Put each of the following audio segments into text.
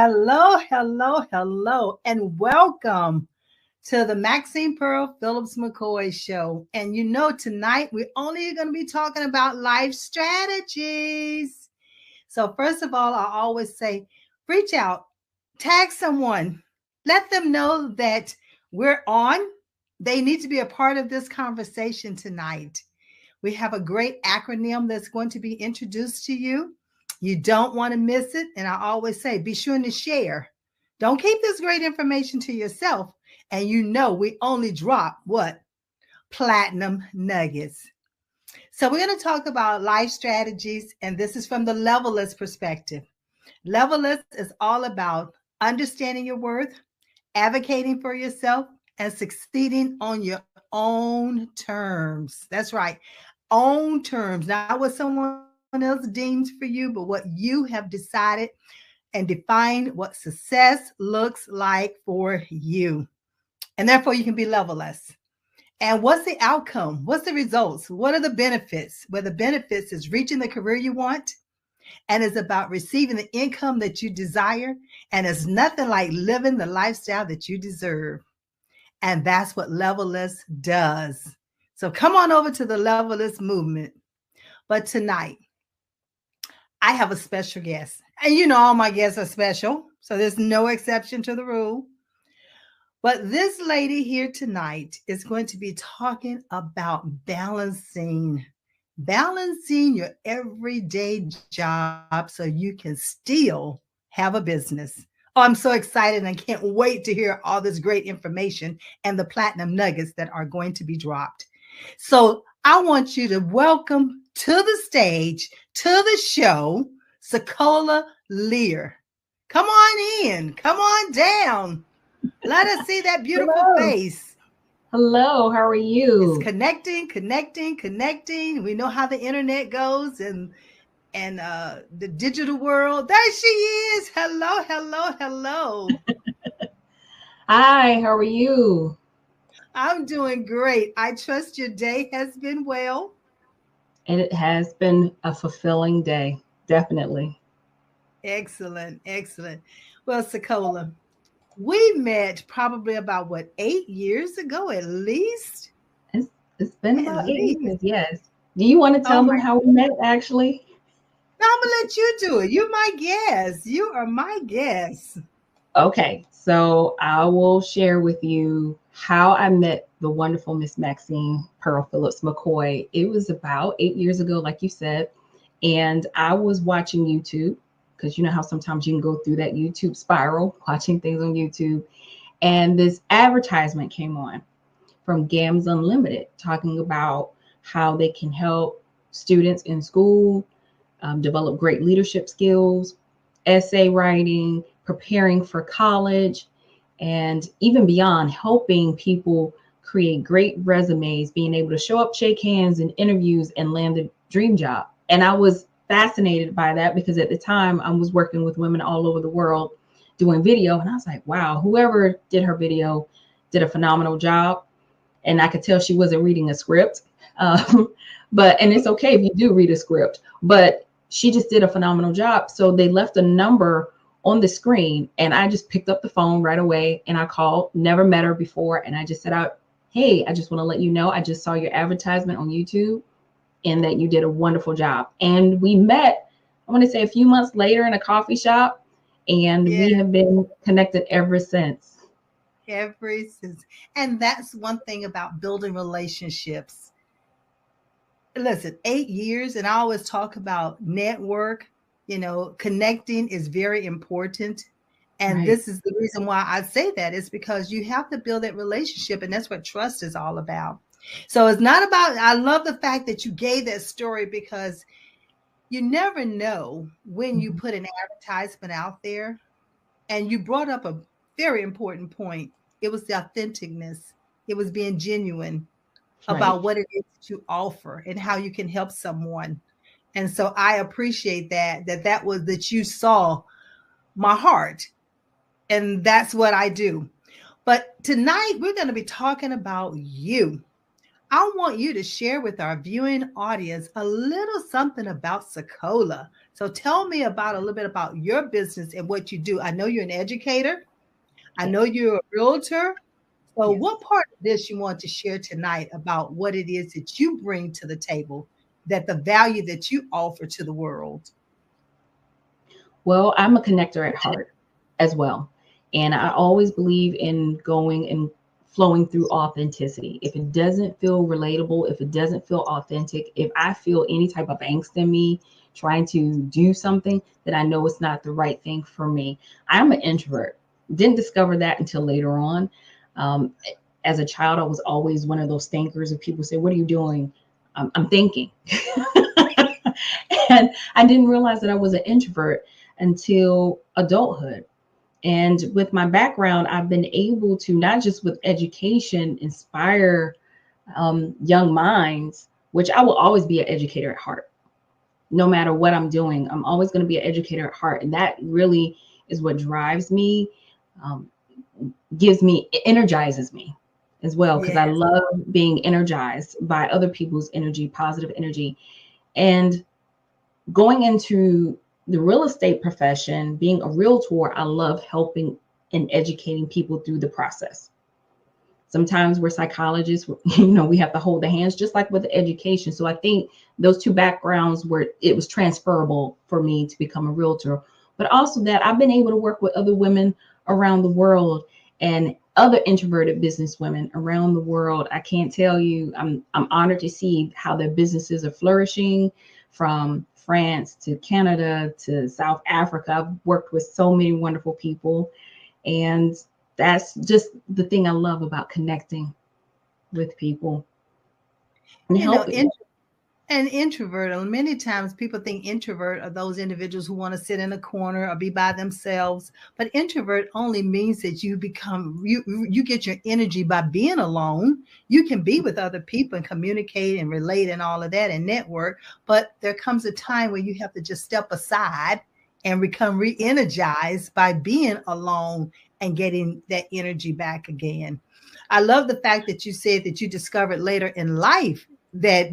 hello, hello, hello, and welcome to the Maxine Phillips McCoy show. And tonight we're only going to be talking about life strategies. So, first of all, I always say reach out, tag someone, let them know that we're on. They need to be a part of this conversation tonight. We have a great acronym that's going to be introduced to you. You don't want to miss it. And I always say, be sure to share. Don't keep this great information to yourself. And we only drop what? Platinum nuggets. So we're going to talk about life strategies. And this is from the levelist perspective. Levelist is all about understanding your worth, advocating for yourself, and succeeding on your own terms. That's right. Own terms, not what someone else deems for you, but what you have decided and defined what success looks like for you. And therefore, you can be level-less. And what's the outcome? What's the results? What are the benefits? Well, the benefits is reaching the career you want, and it's about receiving the income that you desire, and it's nothing like living the lifestyle that you deserve. And that's what Levelist does. So come on over to the Levelist movement. But tonight, I have a special guest. And all my guests are special, so there's no exception to the rule. But this lady here tonight is going to be talking about balancing your everyday job so you can still have a business. Oh, I'm so excited and can't wait to hear all this great information and the platinum nuggets that are going to be dropped. So I want you to welcome to the stage, to the show, Sekola Lear. Come on in. Come on down. Let us see that beautiful face. Hello, how are you? It's connecting. We know how the internet goes and the digital world. There she is. Hello. Hi, how are you? I'm doing great. I trust your day has been well. And it has been a fulfilling day, definitely. Excellent. Well, Sekola, we met probably about 8 years ago at least? It's been about 8 years, yes. Do you want to tell them how we met, actually? No, I'm going to let you do it. You're my guest. You are my guest. Okay, so I will share with you how I met the wonderful Miss Maxine Phillips McCoy. It was about 8 years ago, like you said, and I was watching YouTube because you know how sometimes you can go through that YouTube spiral, watching things on YouTube, and this advertisement came on from GAMS Unlimited talking about how they can help students in school develop great leadership skills, essay writing, preparing for college, and even beyond, helping people create great resumes, being able to show up, shake hands in interviews, and land a dream job. And I was fascinated by that because at the time I was working with women all over the world doing video. And I was like, wow, whoever did her video did a phenomenal job. And I could tell she wasn't reading a script. And it's okay if you do read a script, but she just did a phenomenal job. So they left a number on the screen and I just picked up the phone right away and I called, never met her before. And I just said out, hey, I just want to let you know, I just saw your advertisement on YouTube and that you did a wonderful job. And we met, I want to say a few months later in a coffee shop, and we have been connected ever since. And that's one thing about building relationships. Listen, 8 years, and I always talk about network, connecting is very important. And This is the reason why I say that is because you have to build that relationship, and that's what trust is all about. So it's not about, I love the fact that you gave that story because you never know when you put an advertisement out there, and you brought up a very important point. It was the authenticness. It was being genuine about what it is that you offer and how you can help someone. And so I appreciate that you saw my heart, and that's what I do. But tonight we're going to be talking about you. I want you to share with our viewing audience a little something about Secola. So tell me about a little bit about your business and what you do. I know you're an educator. I Yes. know you're a realtor. So Yes. what part of this you want to share tonight about what it is that you bring to the table, that the value that you offer to the world? Well, I'm a connector at heart as well. And I always believe in going and flowing through authenticity. If it doesn't feel relatable, if it doesn't feel authentic, if I feel any type of angst in me trying to do something, then I know it's not the right thing for me. I'm an introvert. Didn't discover that until later on. Um, as a child, I was always one of those thinkers. If people say, "What are you doing?" I'm thinking. And I didn't realize that I was an introvert until adulthood. And with my background, I've been able to, not just with education, inspire young minds, which I will always be an educator at heart. No matter what I'm doing, I'm always going to be an educator at heart. And that really is what drives me, um, energizes me as well, because Yeah. I love being energized by other people's energy, positive energy. And going into the real estate profession, being a realtor, I love helping and educating people through the process. Sometimes we're psychologists, we have to hold the hands, just like with education. So I think those two backgrounds where it was transferable for me to become a realtor, but also that I've been able to work with other women around the world and other introverted business women around the world. I can't tell you, I'm honored to see how their businesses are flourishing, from France to Canada to South Africa. I've worked with so many wonderful people, and that's just the thing I love about connecting with people and You know, helping. an introvert, and many times people think introvert are those individuals who want to sit in a corner or be by themselves. But introvert only means that you get your energy by being alone. You can be with other people and communicate and relate and all of that and network. But there comes a time where you have to just step aside and become re-energized by being alone and getting that energy back again. I love the fact that you said that you discovered later in life that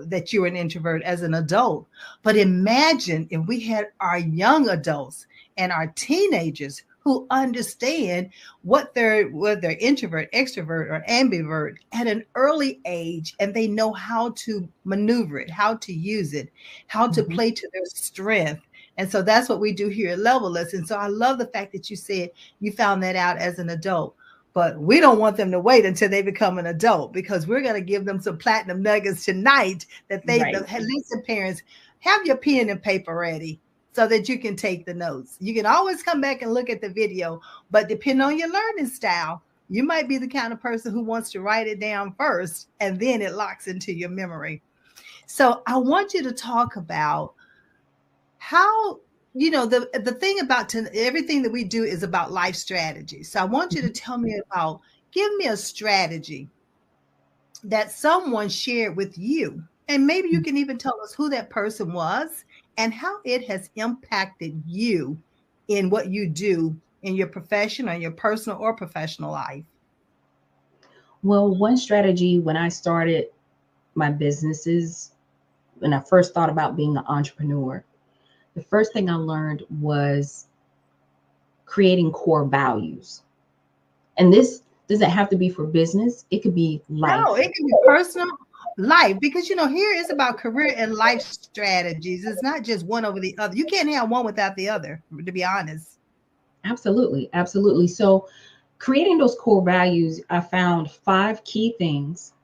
that you're an introvert as an adult. But imagine if we had our young adults and our teenagers who understand whether they're introvert, extrovert, or ambivert at an early age, and they know how to maneuver it, how to use it, how to Mhm. play to their strength. And so that's what we do here at Levelist. And so I love the fact that you said you found that out as an adult. But we don't want them to wait until they become an adult, because we're going to give them some platinum nuggets tonight that Right. listen, parents, have your pen and paper ready so that you can take the notes. You can always come back and look at the video, but depending on your learning style, you might be the kind of person who wants to write it down first and then it locks into your memory. So I want you to talk about how, the thing about everything that we do is about life strategy. So I want you to Mhm. tell me about, give me a strategy that someone shared with you, and maybe you can even tell us who that person was and how it has impacted you in what you do in your profession or your personal or professional life. Well, one strategy when I started my businesses, when I first thought about being an entrepreneur, the first thing I learned was creating core values. And this doesn't have to be for business, it could be No, life. it can be personal life, because here it's about career and life strategies. It's not just one over the other. You can't have one without the other, to be honest. Absolutely. Absolutely. So, creating those core values, I found 5 key things.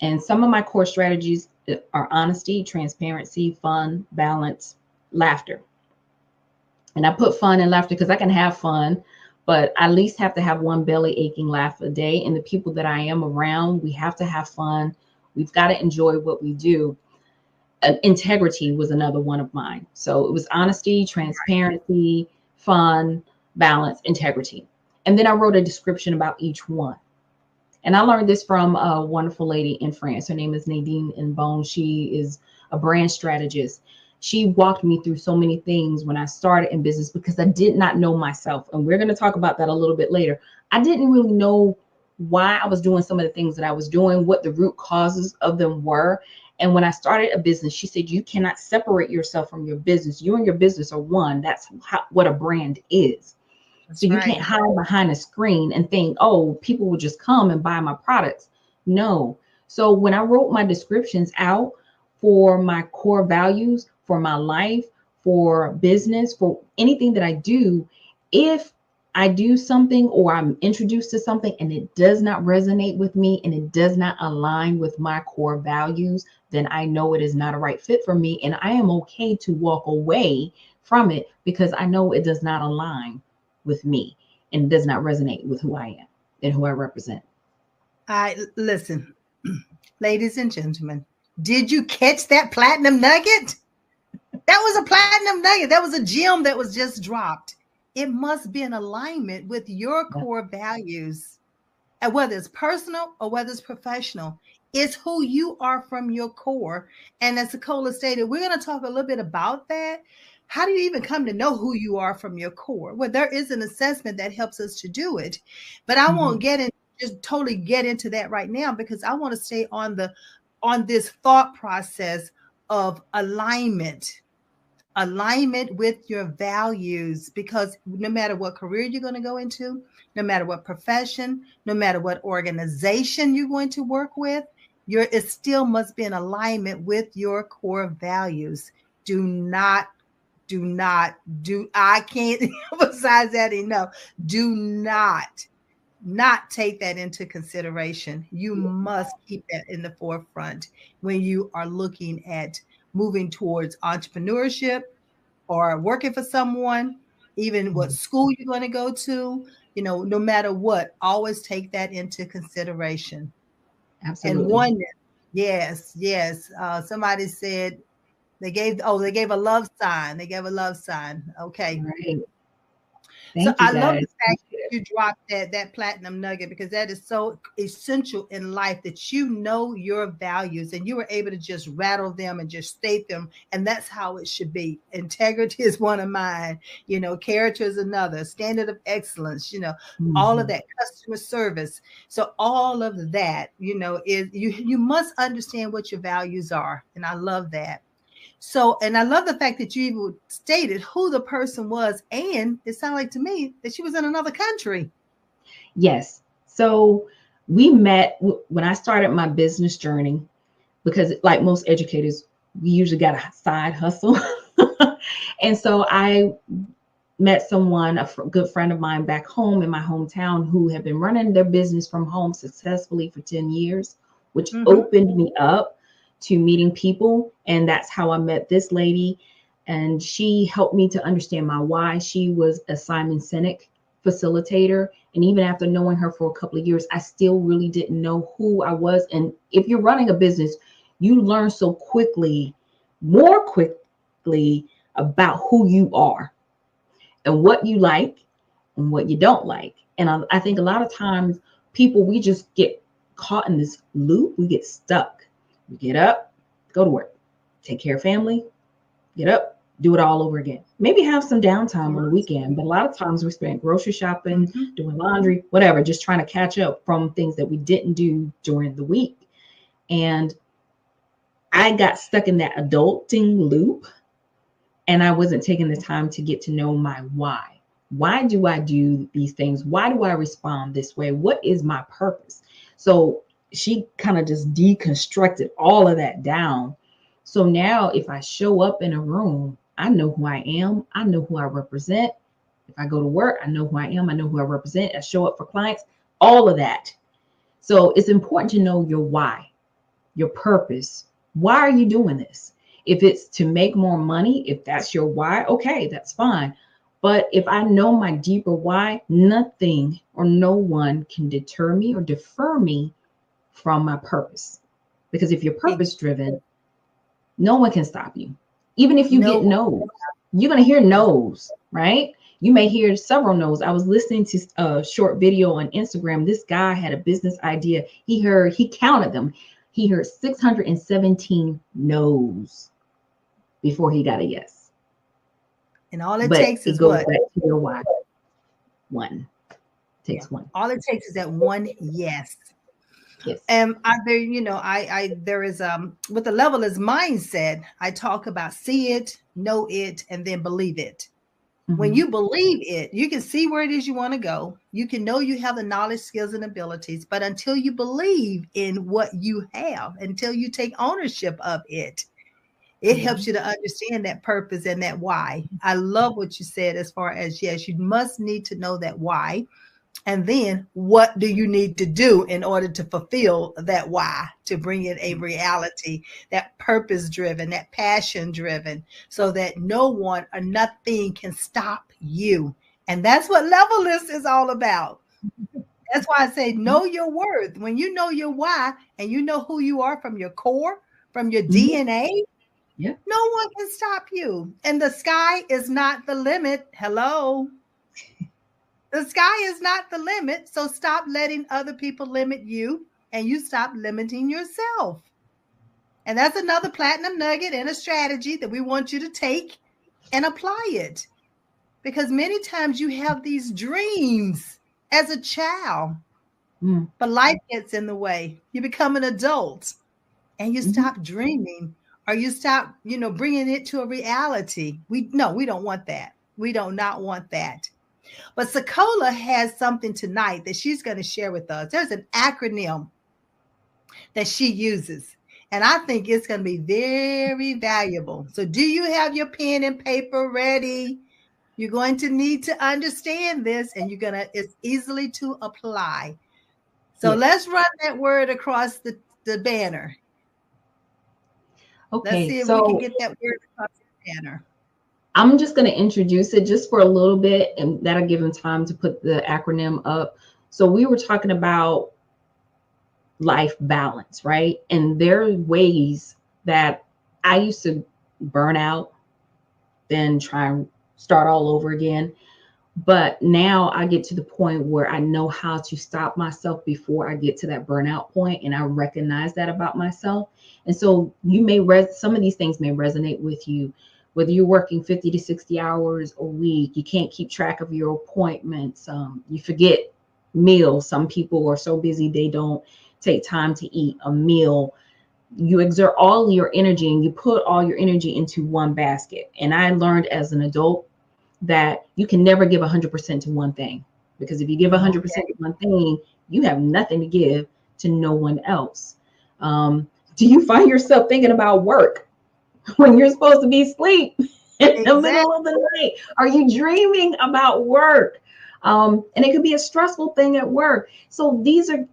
And some of my core strategies are honesty, transparency, fun, balance, laughter. And I put fun and laughter because I can have fun, but I at least have to have one belly aching laugh a day. And the people that I am around, we have to have fun. We've got to enjoy what we do. Integrity was another one of mine. So it was honesty, transparency, fun, balance, integrity. And then I wrote a description about each one. And I learned this from a wonderful lady in France. Her name is Nadine Nbon. She is a brand strategist. She walked me through so many things when I started in business because I did not know myself. And we're going to talk about that a little bit later. I didn't really know why I was doing some of the things that I was doing, what the root causes of them were. And when I started a business, she said, you cannot separate yourself from your business. You and your business are one. That's what a brand is. That's So you right. can't hide behind a screen and think, oh, people will just come and buy my products. No. So when I wrote my descriptions out for my core values, for my life, for business, for anything that I do, if I do something or I'm introduced to something and it does not resonate with me and it does not align with my core values, then I know it is not a right fit for me. And I am okay to walk away from it because I know it does not align with me and does not resonate with who I am and who I represent. I listen, ladies and gentlemen, did you catch that platinum nugget? That was a platinum nugget. That was a gem that was just dropped. It must be in alignment with your Yeah. core values, and whether it's personal or whether it's professional. It's who you are from your core. And as Nicola stated, we're going to talk a little bit about that. How do you even come to know who you are from your core? Well, there is an assessment that helps us to do it, but I won't Mhm. get in just totally get into that right now because I want to stay on this thought process of alignment with your values, because no matter what career you're going to go into, no matter what profession, no matter what organization you're going to work with, it still must be in alignment with your core values. Do not do not do I can't emphasize that enough. Do not take that into consideration. You must keep that in the forefront when you are looking at moving towards entrepreneurship or working for someone, even what Mhm. school you're going to go to, no matter what, always take that into consideration. And Absolutely. oneness, yes, yes. Somebody said they gave a love sign. They gave a love sign. All Okay. right. So Thank you I love the guys. fact Appreciate that it. you dropped that platinum nugget, because that is so essential in life, that you know your values and you were able to just rattle them and just state them. And that's how it should be. Integrity is one of mine, character is another, standard of excellence, all of Mhm. that, customer service. So all of that, is you must understand what your values are. And I love that. So, and I love the fact that you even stated who the person was, and it sounded like to me that she was in another country. Yes. So we met when I started my business journey because, like most educators, we usually got a side hustle. And so I met someone, good friend of mine back home in my hometown, who had been running their business from home successfully for 10 years, which Mm-hmm. opened me up to meeting people. And that's how I met this lady. And she helped me to understand my why. She was a Simon Sinek facilitator. And even after knowing her for a couple of years, I still really didn't know who I was. And if you're running a business, you learn so quickly, more quickly, about who you are and what you like and what you don't like. And I think a lot of times people, we just get caught in this loop. We get stuck. We get up, go to work, take care of family, get up, do it all over again. Maybe have some downtime on the weekend, but a lot of times we spend grocery shopping, Mm-hmm. doing laundry, whatever, just trying to catch up from things that we didn't do during the week. And I got stuck in that adulting loop, and I wasn't taking the time to get to know my why. Why do I do these things? Why do I respond this way? What is my purpose? So she kind of just deconstructed all of that down. So now if I show up in a room, I know who I am, I know who I represent. If I go to work, I know who I am, I know who I represent. I show up for clients, all of that. So it's important to know your why, your purpose. Why are you doing this? If it's to make more money, if that's your why, okay, that's fine. But if I know my deeper why, nothing or no one can deter me or defer me from my purpose. Because if you're purpose driven, no one can stop you. Even if you get No. no's, you're going to hear no's, right? You may hear several no's. I was listening to a short video on Instagram. This guy had a business idea. He counted them. He heard 617 no's before he got a yes. And all it But takes it is goes what? back to your why. One. Takes one. All it takes is that one yes. Yes. And there is with the level is mindset, I talk about see it, know it, and then believe it. When you believe it, you can see where it is you want to go. You can know you have the knowledge, skills, and abilities. But until you believe in what you have, until you take ownership of it, it helps you to understand that purpose and that why. I love what you said as far as, yes, you must need to know that why. And then what do you need to do in order to fulfill that why, to bring it a reality, that purpose driven, that passion driven, so that no one or nothing can stop you. And that's what Levelist is all about. That's why I say know your worth. When you know your why and you know who you are from your core, from your DNA, no one can stop you. And the sky is not the limit. Hello. The sky is not the limit. So stop letting other people limit you and you stop limiting yourself. And that's another platinum nugget and a strategy that we want you to take and apply it. Because many times you have these dreams as a child, but life gets in the way. You become an adult and you stop dreaming, or you stop, bringing it to a reality. We don't want that. We do not want that. But Sekolah has something tonight that she's going to share with us. There's an acronym that she uses, and I think it's going to be very valuable. So do you have your pen and paper ready? You're going to need to understand this, and it's easily to apply. So let's run that word across the banner. Okay, let's see if we can get that word across the banner. I'm just going to introduce it just for a little bit, and that'll give them time to put the acronym up. So we were talking about life balance, right? And there are ways that I used to burn out, then try and start all over again. But now I get to the point where I know how to stop myself before I get to that burnout point, and I recognize that about myself. And so you may some of these things may resonate with you. Whether you're working 50 to 60 hours a week, you can't keep track of your appointments. You forget meals. Some people are so busy they don't take time to eat a meal. You exert all your energy and you put all your energy into one basket. And I learned as an adult that you can never give 100% to one thing, because if you give 100% to one thing, you have nothing to give to no one else. Do you find yourself thinking about work when you're supposed to be asleep in the middle of the night? Are you dreaming about work? And it could be a stressful thing at work. So these are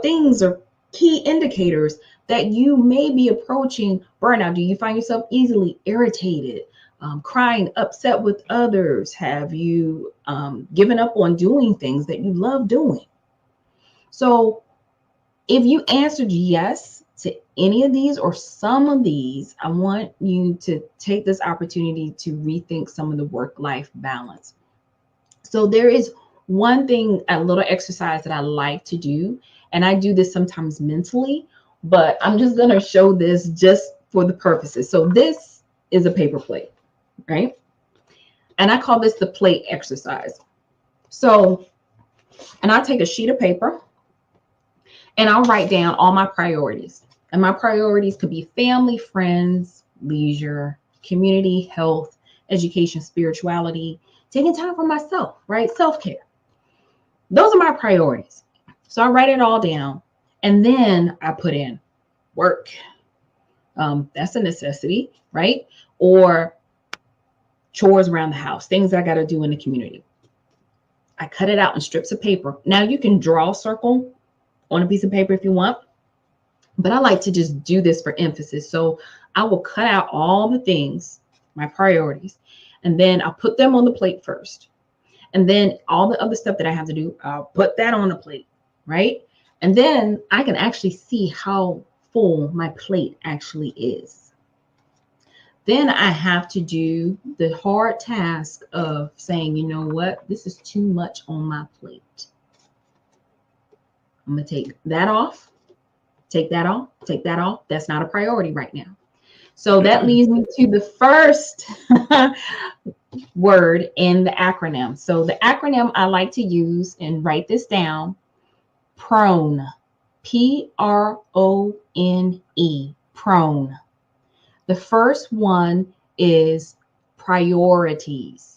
things or key indicators that you may be approaching burnout. Do you find yourself easily irritated, crying, upset with others? Have you given up on doing things that you love doing? So if you answered yes to any of these or some of these, I want you to take this opportunity to rethink some of the work-life balance. So there is one thing, a little exercise that I like to do, and I do this sometimes mentally, but I'm just going to show this just for the purposes. So this is a paper plate, right? And I call this the plate exercise. So, and I'll take a sheet of paper and I'll write down all my priorities. And my priorities could be family, friends, leisure, community, health, education, spirituality, taking time for myself, right? Self-care. Those are my priorities. So I write it all down, and then I put in work. That's a necessity, right? Or chores around the house, things I got to do in the community. I cut it out in strips of paper. Now you can draw a circle on a piece of paper if you want, but I like to just do this for emphasis. So I will cut out all the things, my priorities, and then I'll put them on the plate first. And then all the other stuff that I have to do, I'll put that on the plate, right? And then I can actually see how full my plate actually is. Then I have to do the hard task of saying, you know what, this is too much on my plate. I'm going to take that off, take that off, take that off. That's not a priority right now. So that leads me to the first word in the acronym. So the acronym I like to use, and write this down, prone, Prone, prone. The first one is priorities.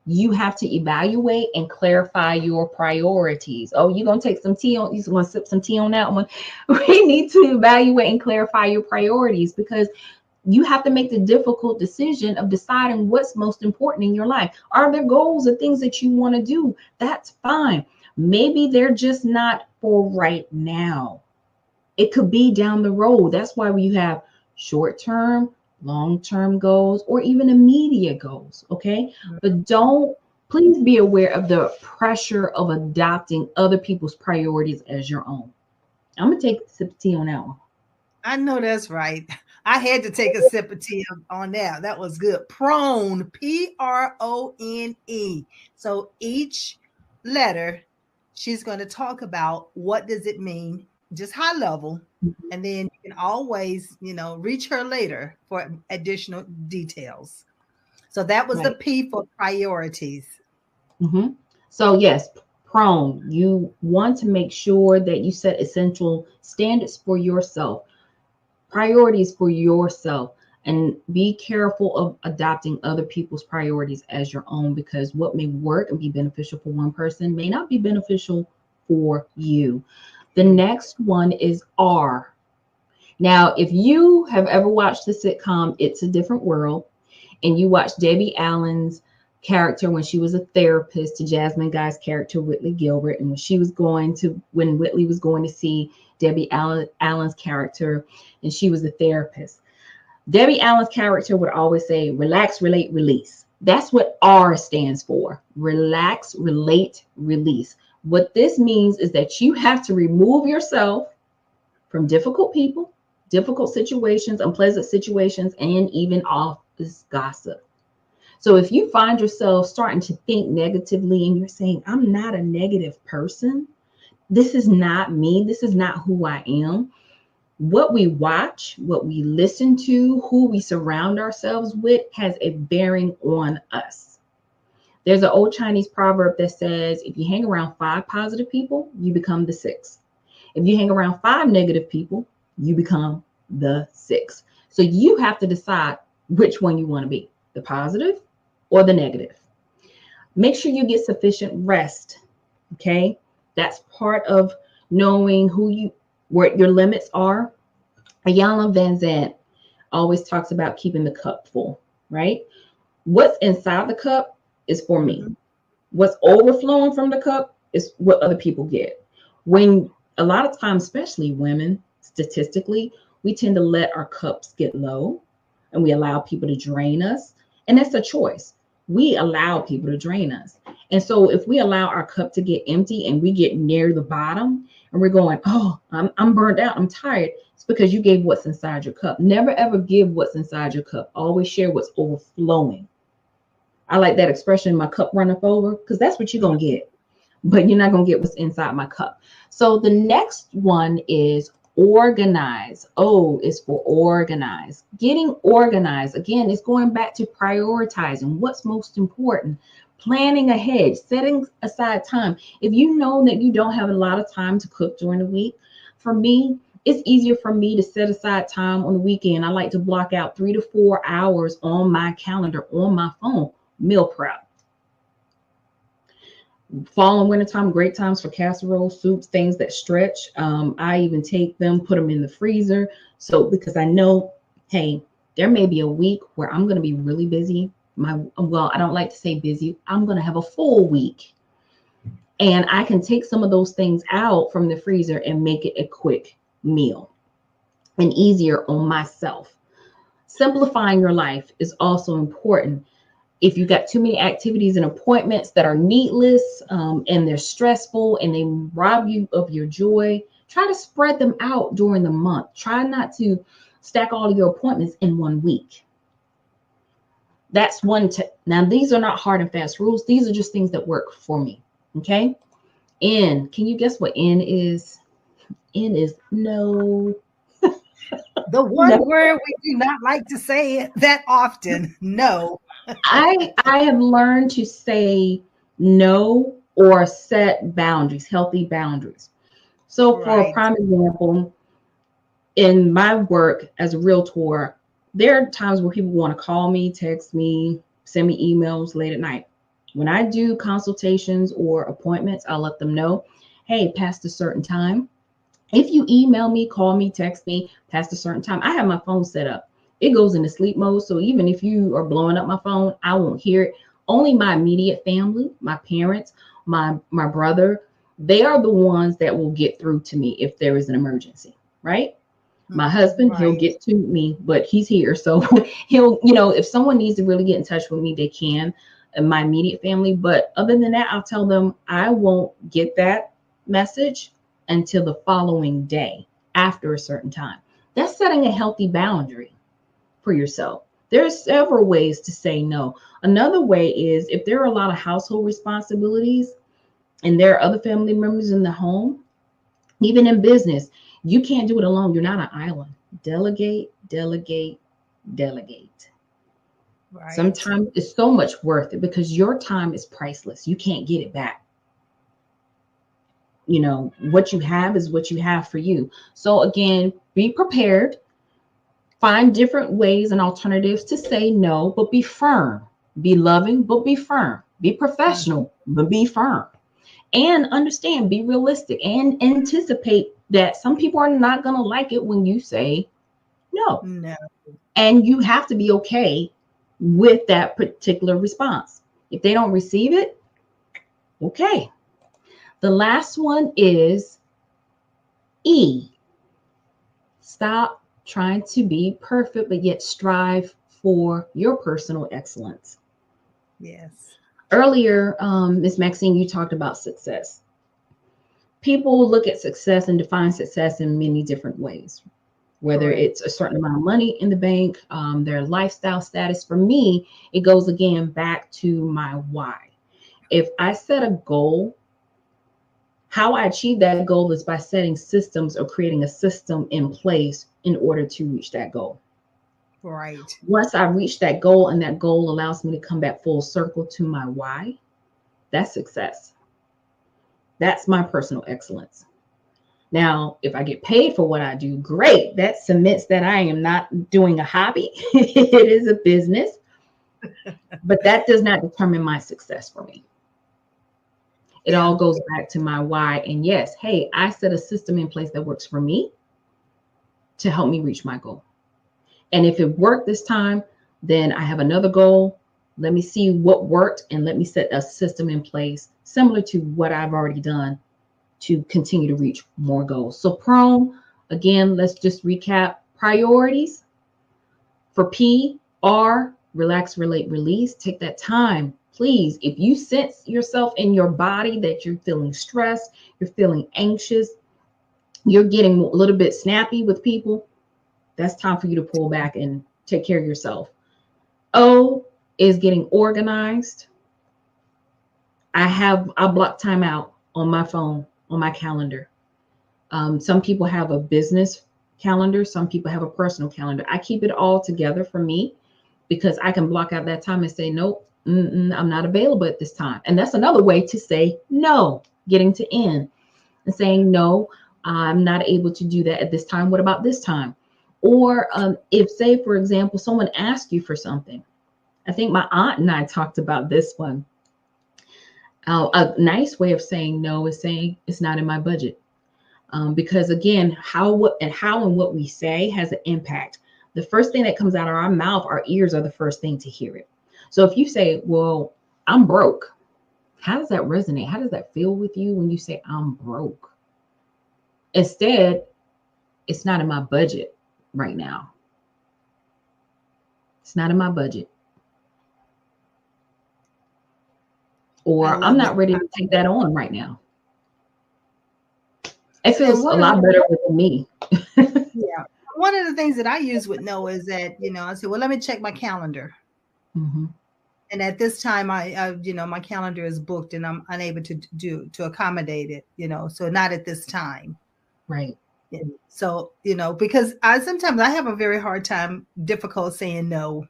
You have to evaluate and clarify your priorities. Oh, you're going to take some tea on, you're going to sip some tea on that one. We need to evaluate and clarify your priorities, because you have to make the difficult decision of deciding what's most important in your life. Are there goals or things that you want to do? That's fine. Maybe they're just not for right now. It could be down the road. That's why you have short-term, long-term goals, or even immediate goals. Okay. But please be aware of the pressure of adopting other people's priorities as your own. I'm going to take a sip of tea on that one. I know that's right. I had to take a sip of tea on that. That was good. Prone, Prone. So each letter, she's going to talk about what does it mean, just high level. And then you can always, reach her later for additional details. So that was the Right. P for priorities. Mm-hmm. So yes, prone, you want to make sure that you set essential standards for yourself, priorities for yourself, and be careful of adopting other people's priorities as your own, because what may work and be beneficial for one person may not be beneficial for you. The next one is R. Now, if you have ever watched the sitcom It's a Different World, and you watched Debbie Allen's character when she was a therapist to Jasmine Guy's character, Whitley Gilbert, and when Whitley was going to see Debbie Allen's character, and she was a therapist, Debbie Allen's character would always say, relax, relate, release. That's what R stands for. Relax, relate, release. What this means is that you have to remove yourself from difficult people, difficult situations, unpleasant situations, and even office gossip. So if you find yourself starting to think negatively and you're saying, I'm not a negative person, this is not me, this is not who I am. What we watch, what we listen to, who we surround ourselves with has a bearing on us. There's an old Chinese proverb that says, if you hang around 5 positive people, you become the 6th. If you hang around 5 negative people, you become the 6th. So you have to decide which one you want to be, the positive or the negative. Make sure you get sufficient rest. Okay. That's part of knowing where your limits are. Iyanla Vanzant always talks about keeping the cup full, right? What's inside the cup is for me. What's overflowing from the cup is what other people get. When a lot of times, especially women, statistically, we tend to let our cups get low and we allow people to drain us. And that's a choice. We allow people to drain us. And so if we allow our cup to get empty and we get near the bottom and we're going, oh, I'm burned out, I'm tired, it's because you gave what's inside your cup. Never, ever give what's inside your cup. Always share what's overflowing. I like that expression, my cup runneth over, because that's what you're going to get. But you're not going to get what's inside my cup. So the next one is organize. O is for organize. Getting organized, again, is going back to prioritizing what's most important, planning ahead, setting aside time. If you know that you don't have a lot of time to cook during the week, for me, it's easier for me to set aside time on the weekend. I like to block out 3 to 4 hours on my calendar, on my phone, meal prep. Fall and winter time, great times for casserole, soups, things that stretch. I even take them, put them in the freezer. So because I know, hey, there may be a week where I'm going to be really busy. I don't like to say busy. I'm going to have a full week. And I can take some of those things out from the freezer and make it a quick meal and easier on myself. Simplifying your life is also important. If you got too many activities and appointments that are needless and they're stressful and they rob you of your joy, try to spread them out during the month. Try not to stack all of your appointments in one week. That's one. Now, these are not hard and fast rules. These are just things that work for me. Okay. N. Can you guess what N is? N is no. The one word we do not like to say that often. No. I have learned to say no or set boundaries, healthy boundaries. So for a Right. prime example, in my work as a realtor, there are times where people want to call me, text me, send me emails late at night. When I do consultations or appointments, I'll let them know, hey, past a certain time. If you email me, call me, text me past a certain time, I have my phone set up. It goes into sleep mode. So even if you are blowing up my phone, I won't hear it. Only my immediate family, my parents, my brother, they are the ones that will get through to me if there is an emergency, right? My husband, he'll Right. get to me, but he's here. So he'll, if someone needs to really get in touch with me, they can, and my immediate family. But other than that, I'll tell them I won't get that message until the following day after a certain time. That's setting a healthy boundary for yourself. There's several ways to say no. Another way is if there are a lot of household responsibilities and there are other family members in the home, even in business, you can't do it alone. You're not an island. Delegate, delegate, delegate. Right. Sometimes it's so much worth it because your time is priceless. You can't get it back. What you have is what you have for you. So again, be prepared. Find different ways and alternatives to say no, but be firm. Be loving, but be firm. Be professional, but be firm. And understand, be realistic and anticipate that some people are not going to like it when you say no. No. And you have to be okay with that particular response. If they don't receive it, okay. The last one is E. Stop trying to be perfect, but yet strive for your personal excellence. Yes. Earlier, Ms. Maxine, you talked about success. People look at success and define success in many different ways, whether Correct. it's a certain amount of money in the bank, their lifestyle status. For me, it goes again back to my why. If I set a goal, how I achieve that goal is by setting systems or creating a system in place in order to reach that goal. Right. Once I reach that goal and that goal allows me to come back full circle to my why, that's success. That's my personal excellence. Now, if I get paid for what I do, great. That cements that I am not doing a hobby. It is a business, but that does not determine my success for me. It all Yeah. goes back to my why. And yes, hey, I set a system in place that works for me to help me reach my goal. And if it worked this time, then I have another goal. Let me see what worked and let me set a system in place similar to what I've already done to continue to reach more goals. So Prone, again, let's just recap priorities. For P, R, relax, relate, release. Take that time, please. If you sense yourself in your body that you're feeling stressed, you're feeling anxious, you're getting a little bit snappy with people, that's time for you to pull back and take care of yourself. O is getting organized. I block time out on my phone, on my calendar. Some people have a business calendar. Some people have a personal calendar. I keep it all together for me because I can block out that time and say, nope, I'm not available at this time. And that's another way to say no, getting to N and saying, no, I'm not able to do that at this time. What about this time? Or if, say, for example, someone asks you for something. I think my aunt and I talked about this one. A nice way of saying no is saying it's not in my budget. Because again, how and what we say has an impact. The first thing that comes out of our mouth, our ears are the first thing to hear it. So if you say, well, I'm broke, how does that resonate? How does that feel with you when you say I'm broke? Instead, it's not in my budget right now. It's not in my budget. Or I'm not ready to take that on right now. It feels a lot better with me. Yeah. One of the things that I use with no is that, I say, well, let me check my calendar. Mm-hmm. And at this time, my calendar is booked and I'm unable to accommodate it, so not at this time. Right. Yeah. So, because sometimes I have a very hard time, difficult saying no.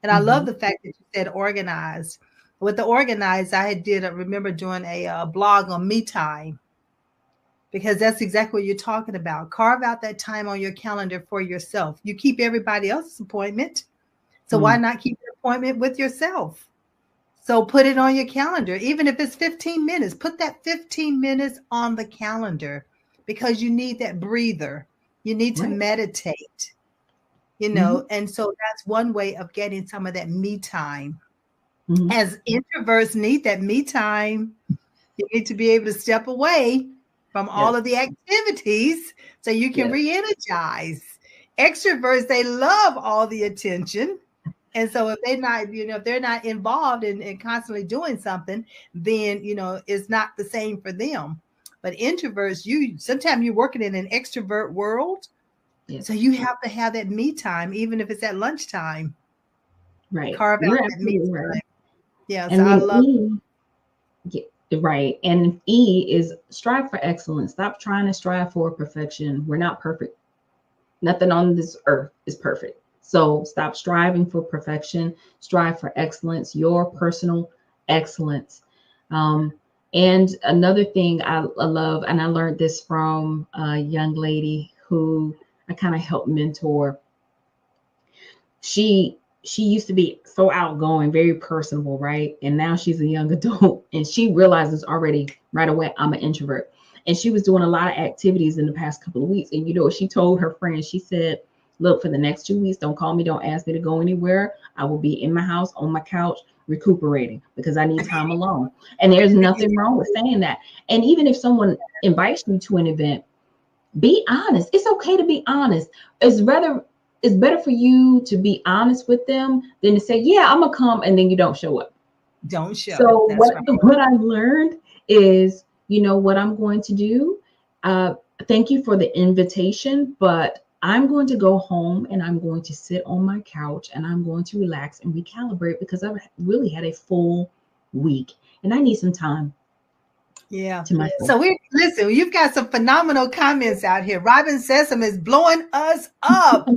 And I love Mm-hmm. the fact that you said organized. With the organized, I remember doing a blog on me time, because that's exactly what you're talking about. Carve out that time on your calendar for yourself. You keep everybody else's appointment. So why not keep your appointment with yourself? So put it on your calendar. Even if it's 15 minutes, put that 15 minutes on the calendar, because you need that breather. You need to Right. meditate, Mm-hmm. and so that's one way of getting some of that me time. Mm-hmm. As introverts need that me time, you need to be able to step away from all Yes. of the activities so you can Yes. re-energize. Extroverts, they love all the attention. And so if they're not involved in constantly doing something, then it's not the same for them. But introverts, sometimes you're working in an extrovert world. Yes. So you have to have that me time, even if it's at lunchtime. Right. Carve out You're that me absolutely right. time. Yeah. So And I then love. E, right. And E is strive for excellence. Stop trying to strive for perfection. We're not perfect. Nothing on this earth is perfect. So stop striving for perfection. Strive for excellence, your personal excellence. Um, and another thing I love, and I learned this from a young lady who I kind of helped mentor. She used to be so outgoing, very personable, right? And now she's a young adult, and she realizes already right away I'm an introvert. And she was doing a lot of activities in the past couple of weeks. And you know what she told her friends? She said, "Look, for the next 2 weeks, don't call me, don't ask me to go anywhere. I will be in my house on my couch recuperating because I need time alone." And there's nothing wrong with saying that. And even if someone invites you to an event, be honest. It's okay to be honest. It's better for you to be honest with them than to say, "Yeah, I'm gonna come," and then you don't show up. Don't show. So That's right. what I've learned is, what I'm going to do. Uh, Thank you for the invitation, but I'm going to go home and I'm going to sit on my couch and I'm going to relax and recalibrate because I've really had a full week and I need some time Yeah. to myself. So you've got some phenomenal comments out here. Robin Sessom is blowing us up.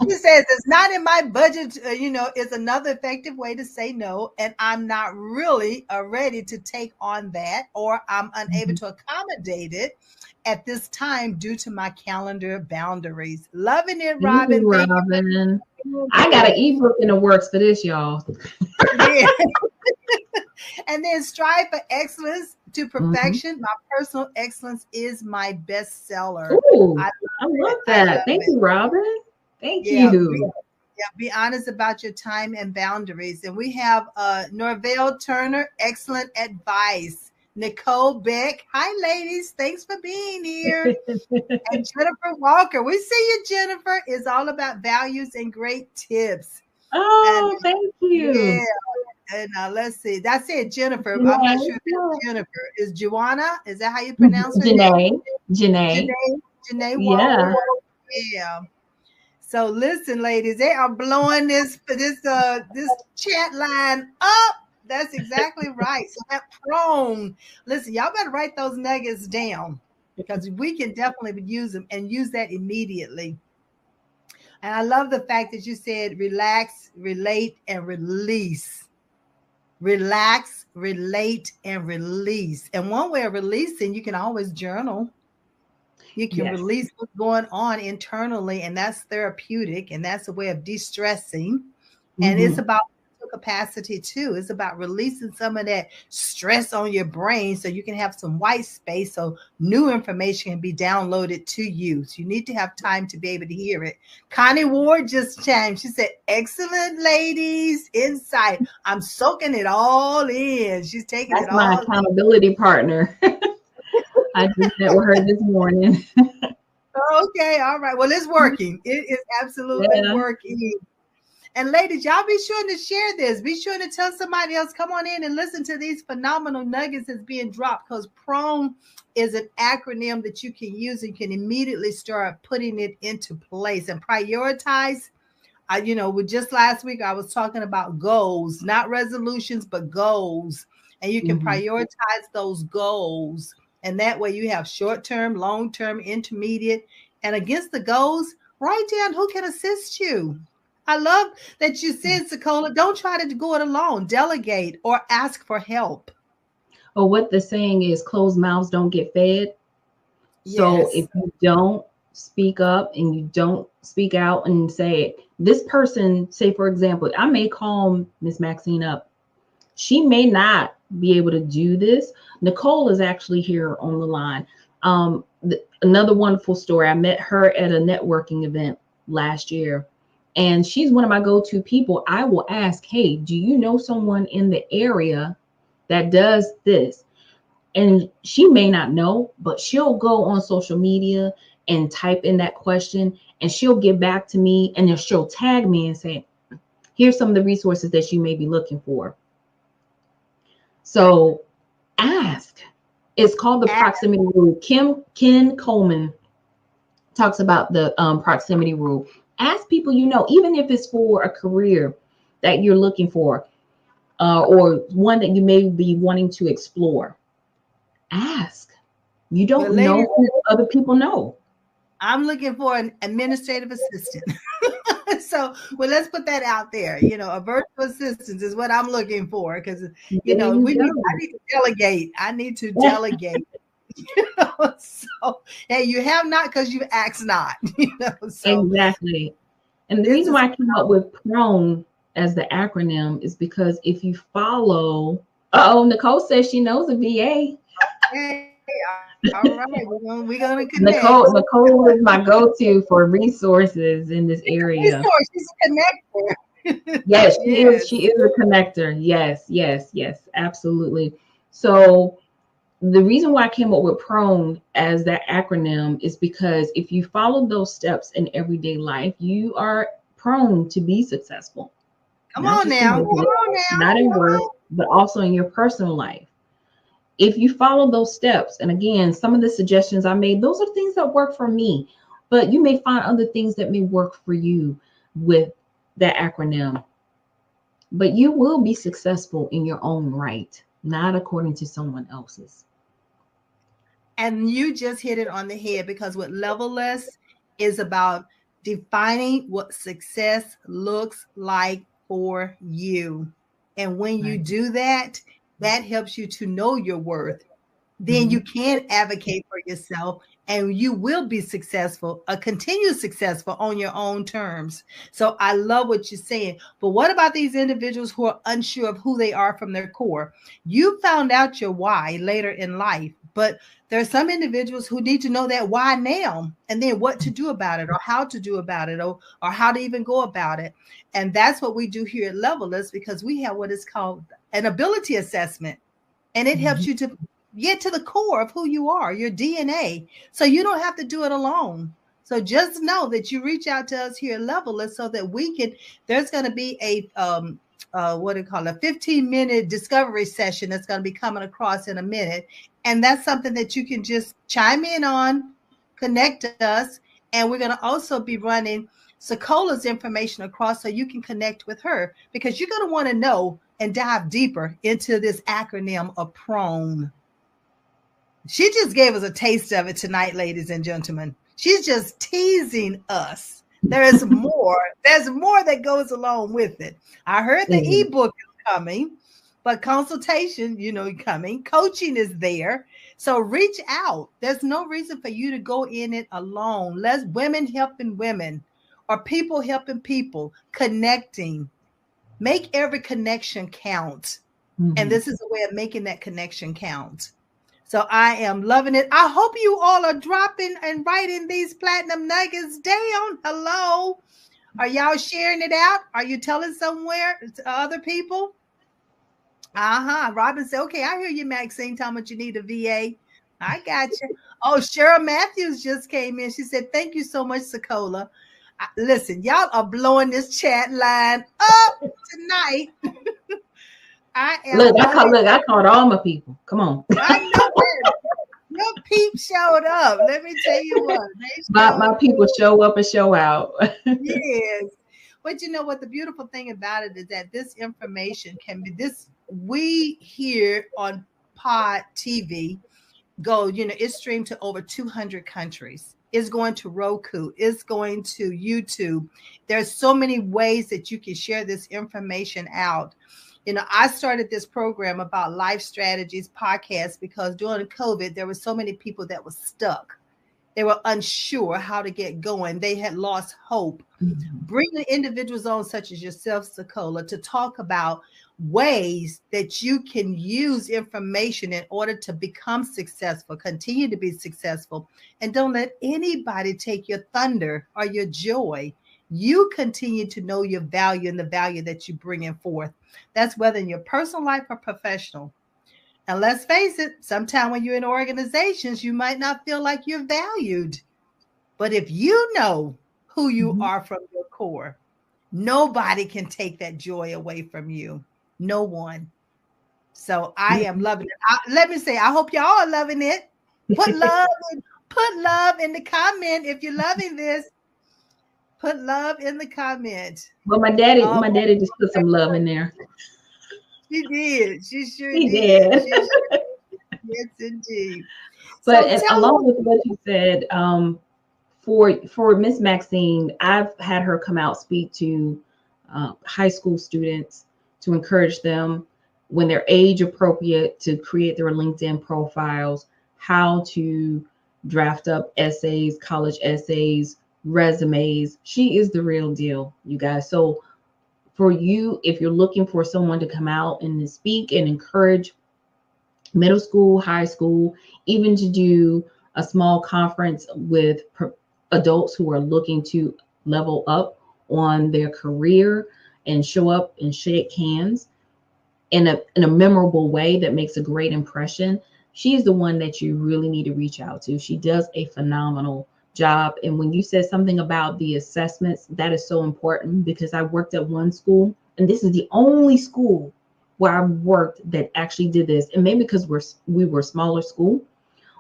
She says it's not in my budget, it's another effective way to say no. And I'm not really ready to take on that, or I'm unable Mhm. to accommodate it at this time due to my calendar boundaries. Loving it, Thank Robin. you, Thank you Robin. for doing I got an this. ebook in the works for this, y'all. Yeah. And then strive for excellence to Hmm. perfection. My personal excellence is my bestseller. I Ooh, I love it. love I that. love Thank it. you, Robin. Thank Yeah. you. Yeah, be honest about your time and boundaries. And we have Norvell Turner, excellent advice. Nicole Beck, hi ladies, thanks for being here. And Jennifer Walker, we see you, Jennifer, is all about values and great tips. And Oh, thank yeah, you. and let's see, that's it, Jennifer. I'm not sure if Janae, that's Jennifer. Is Joanna? Is that how you pronounce her name? Janae, Janae. Janae Walker. Yeah. Yeah. So listen, ladies, they are blowing this chat line up. That's exactly right. So that prone, listen, y'all better write those nuggets down because we can definitely use them and use that immediately. And I love the fact that you said relax, relate, and release. Relax, relate, and release. And one way of releasing, you can always journal. You can Yes. release what's going on internally, and that's therapeutic, and that's a way of de-stressing. And it's Hmm. about capacity too. It's about releasing some of that stress on your brain so you can have some white space so new information can be downloaded to you. So you need to have time to be able to hear it. Connie Ward just chimed. She said, excellent ladies, insight. I'm soaking it all in. She's taking That's it my all in. accountability partner. I just met with her this morning. Okay, all right. Well, it's working. It is absolutely Yeah. working. And ladies, y'all be sure to share this. Be sure to tell somebody else, come on in and listen to these phenomenal nuggets that's being dropped, because PRONE is an acronym that you can use and can immediately start putting it into place and prioritize. With just last week, I was talking about goals, not resolutions, but goals. And you can Hmm. prioritize those goals. And that way you have short term, long term, intermediate, and against the goals, write down who can assist you. I love that you said, Sekola, don't try to go it alone. Delegate or ask for help. Or what the saying is, closed mouths don't get fed. So Yes. if you don't speak up and you don't speak out and say, this person, say, for example, I may call Miss Maxine up. She may not be able to do this. Nicole is actually here on the line. Another wonderful story. I met her at a networking event last year, and she's one of my go-to people. I will ask, hey, do you know someone in the area that does this? And she may not know, but she'll go on social media and type in that question, and she'll get back to me, and then she'll tag me and say, here's some of the resources that you may be looking for. So ask. It's called the proximity rule. Ken Coleman talks about the proximity rule. Ask people you know, even if it's for a career that you're looking for, or one that you may be wanting to explore. Ask. You don't know who other people know. I'm looking for an administrative assistant. So, well, let's put that out there. You know, a virtual assistant is what I'm looking for, because, you know, I need to delegate. I need to delegate. You know, so hey, you have not because you asked not. You know, so exactly. And the reason why I came up with PRONE as the acronym is because if you follow, Nicole says she knows a VA. Okay. All right, we're gonna connect. Nicole is my go-to for resources in this area. She's a connector. Yes, she is. She is a connector. Yes, absolutely. So the reason why I came up with PRONE as that acronym is because if you follow those steps in everyday life, you are prone to be successful. Come on now. Not in work, but also in your personal life. If you follow those steps, and again, some of the suggestions I made, those are things that work for me, but you may find other things that may work for you with that acronym. But you will be successful in your own right, not according to someone else's. And you just hit it on the head, because what Levelless is about defining what success looks like for you. And when you do that, that helps you to know your worth. Then you can advocate for yourself, and you will be successful, continue successful on your own terms. So I love what you're saying. But what about these individuals who are unsure of who they are from their core? You found out your why later in life, but there are some individuals who need to know that why now, and then what to do about it, or how to do about it, or how to even go about it. And that's what we do here at Levelless, because we have what is called an ability assessment, and it helps you to get to the core of who you are, your DNA. So you don't have to do it alone. So just know that you reach out to us here at Levelless so that we can, there's going to be a, a 15-minute discovery session that's going to be coming across in a minute. And that's something that you can just chime in on, connect us. And we're going to also be running Sekola's information across so you can connect with her, because you're going to want to know and dive deeper into this acronym of PRONE. She just gave us a taste of it tonight, ladies and gentlemen. She's just teasing us. There is more. There's more that goes along with it. I heard the ebook is coming, but consultation, coming. Coaching is there. So reach out. There's no reason for you to go in it alone. Let's women helping women, or people helping people, connecting. Make every connection count. And this is a way of making that connection count. So I am loving it. I hope you all are dropping and writing these platinum nuggets down. Hello. Are y'all sharing it out? Are you telling somewhere to other people? Robin said, okay, I hear you, Maxine, talking about you need a VA. I got you. Oh, Cheryl Matthews just came in. She said, thank you so much, Sekola. Listen, y'all are blowing this chat line up tonight. I called all my people. Come on. I know it. Your peep showed up. Let me tell you what. My people show up and show out. Yes. But you know what? The beautiful thing about it is that this information can be we here on Pod TV it's streamed to over 200 countries. It's going to Roku. It's going to YouTube. There's so many ways that you can share this information out. I started this program about life strategies podcast because during COVID, there were so many people that were stuck. They were unsure how to get going. They had lost hope. Bringing individuals on, such as yourself, Sekola, to talk about ways that you can use information in order to become successful, continue to be successful, and don't let anybody take your thunder or your joy. You continue to know your value and the value that you bring in forth. That's whether in your personal life or professional. And let's face it, sometimes when you're in organizations, you might not feel like you're valued. But if you know who you are from your core, nobody can take that joy away from you. No one. So I am loving it. Let me say, I hope y'all are loving it. Put love in the comment if you're loving this. Put love in the comment. Well, my daddy just put some love in there. She did. She sure He did. did. Yes, indeed. But so along with what you said, for Miss Maxine, I've had her come out speak to high school students to encourage them when they're age appropriate to create their LinkedIn profiles, how to draft up essays, college essays, resumes. She is the real deal, you guys. So for you, if you're looking for someone to come out and speak and encourage middle school, high school, even to do a small conference with adults who are looking to level up on their career and show up and shake hands in a memorable way that makes a great impression, she's the one that you really need to reach out to. She does a phenomenal job. And when you said something about the assessments, that is so important because I worked at one school, and this is the only school where I worked that actually did this. And maybe because we were a smaller school,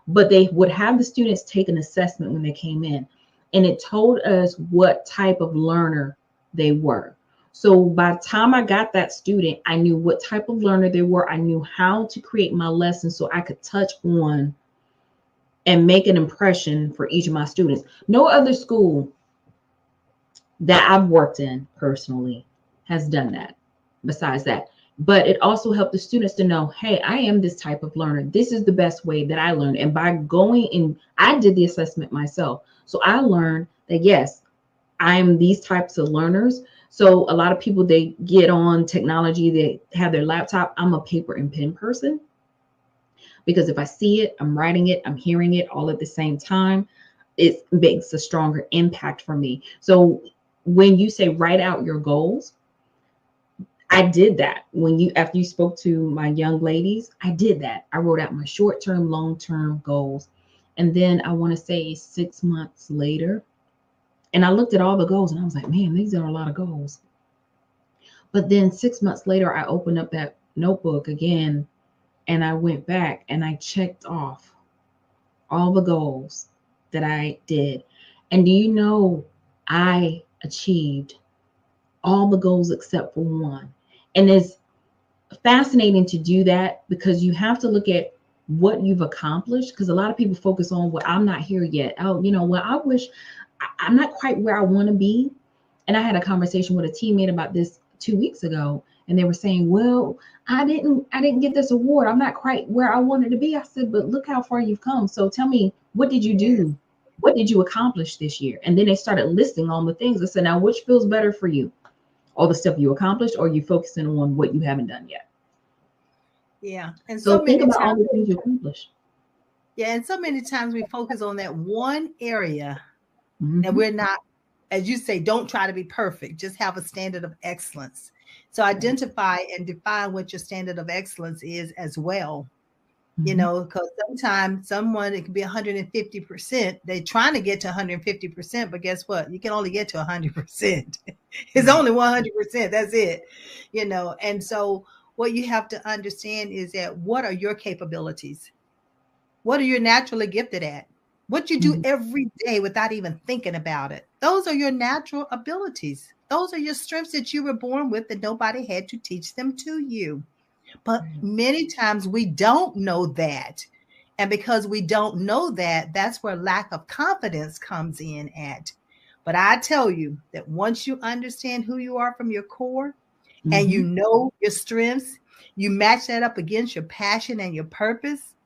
but they would have the students take an assessment when they came in, and it told us what type of learner they were. So by the time I got that student, I knew what type of learner they were. I knew how to create my lesson so I could touch on and make an impression for each of my students. No other school that I've worked in personally has done that besides that. But it also helped the students to know, hey, I am this type of learner. This is the best way that I learn. And by going in, I did the assessment myself. So I learned that, yes, I'm these types of learners. So a lot of people, they get on technology, they have their laptop. I'm a paper and pen person because if I see it, I'm writing it, I'm hearing it all at the same time. It makes a stronger impact for me. So when you say write out your goals, I did that. After you spoke to my young ladies, I did that. I wrote out my short-term, long-term goals. And then I want to say 6 months later, and I looked at all the goals and I was like, man, these are a lot of goals. But then 6 months later, I opened up that notebook again and I went back and I checked off all the goals that I did. And do you know, I achieved all the goals except for one. And it's fascinating to do that because you have to look at what you've accomplished, because a lot of people focus on, well, I'm not here yet. Oh, well, I wish I'm not quite where I want to be. And I had a conversation with a teammate about this 2 weeks ago, and they were saying, well, I didn't get this award. I'm not quite where I wanted to be. I said, but look how far you've come. So tell me, what did you do? What did you accomplish this year? And then they started listing all the things. I said, now, which feels better for you? All the stuff you accomplished, or you focusing on what you haven't done yet? Yeah. And so think about all the things you accomplished. Yeah. And so many times we focus on that one area and we're not, as you say, don't try to be perfect. Just have a standard of excellence. So identify and define what your standard of excellence is as well. Because sometimes it can be 150%. They're trying to get to 150%, but guess what? You can only get to 100%. It's only 100%. That's it. And so what you have to understand is that what are your capabilities? What are you naturally gifted at? What you do every day without even thinking about it. Those are your natural abilities. Those are your strengths that you were born with that nobody had to teach them to you. But many times we don't know that. And because we don't know that, that's where lack of confidence comes in at. But I tell you that once you understand who you are from your core and you know your strengths, you match that up against your passion and your purpose.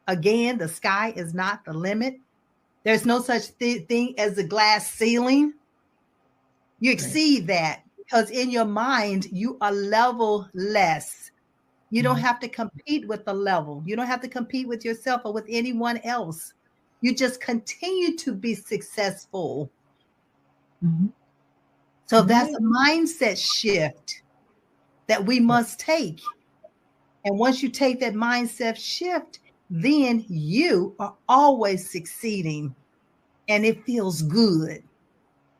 Again, the sky is not the limit. There's no such thing as a glass ceiling. You exceed that because in your mind, you are level less. You don't have to compete with the level. You don't have to compete with yourself or with anyone else. You just continue to be successful. So that's a mindset shift that we must take. And once you take that mindset shift, then you are always succeeding and it feels good.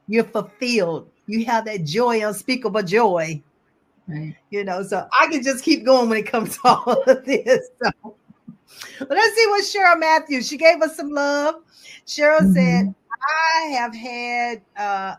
You're fulfilled. You have that joy, unspeakable joy. Right. You know, so I can just keep going when it comes to all of this. So. But let's see what Cheryl Matthews, she gave us some love. Cheryl said,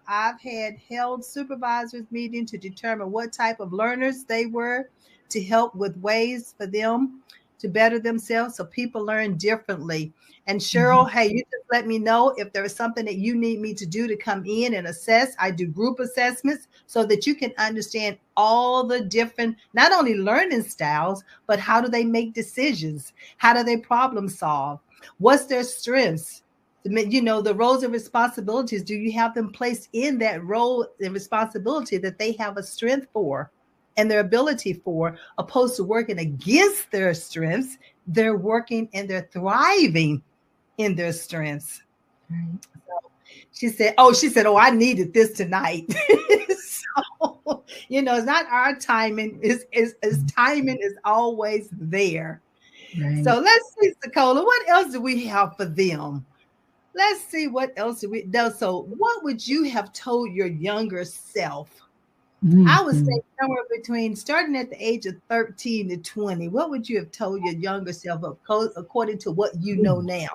I've had held supervisors meeting to determine what type of learners they were to help with ways for them to better themselves so people learn differently. And Cheryl, hey, you just let me know if there is something that you need me to do to come in and assess. I do group assessments so that you can understand all the different, not only learning styles, but how do they make decisions? How do they problem solve? What's their strengths? You know, the roles and responsibilities, do you have them placed in that role and responsibility that they have a strength for and their ability for, opposed to working against their strengths? They're working and they're thriving in their strengths. So she said, oh, I needed this tonight. So, you know, it's not our timing. Is timing is always there. Right. So let's see, Sekolah, what else do we have for them? Let's see what else do we know. So what would you have told your younger self? I would say somewhere between starting at the age of 13 to 20. What would you have told your younger self according to what you know now?